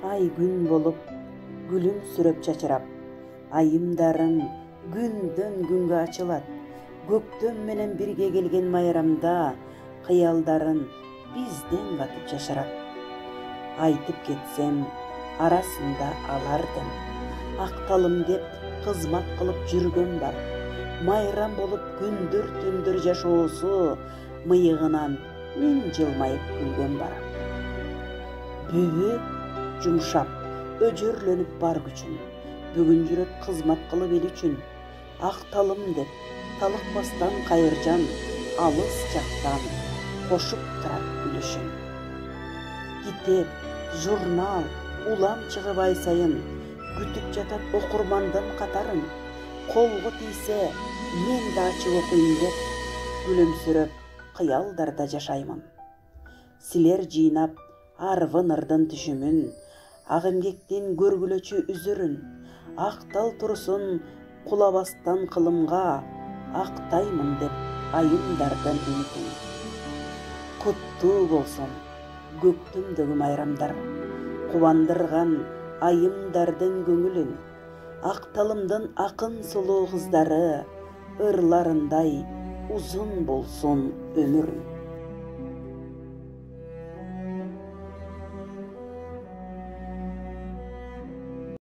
Ай күн болып, гүлім сүрөп чачырап, айымдарың күндөн күнгө ачылат. Көктөм менен бирге келген майрамда, кыялдарын бизден катып жашырат. Айтып кетсем, арасында алардын, акталым деп кызмат кылып жүргөн бар. Майрам болуп күндөр түндөр жашоосу, мыйыгынан миң жылмайып күлгөн бар. Бүбү жумшап, өжөрлөнүп бар күчүн, бүгүн жүрөт кызмат кылып эл үчүн. Акталым деп талыкпастан кайыржан, алыс жактан кошуп турат күлүшүн. Китеп, журнал, улам чыгып ай сайын, күтүп жатат окурмандын катарын. Колго тийсе, мен да ачып окуйм деп, күлүмсүрөп кыялдарда жашаймын. Силер жыйнап арвын ырдын түшүмүн, ак эмгектин көргүлөчү үзүрүн. Актал турсун кулабастан кылымга, актаймын деп айымдардын үмүтүн. Куттуу болсун көктөмдөгү майрамдар, кубандырган айымдардын көңүлүн. Акталымдын акын сулуу кыздары, ырларындай узун болсун өмүрүң.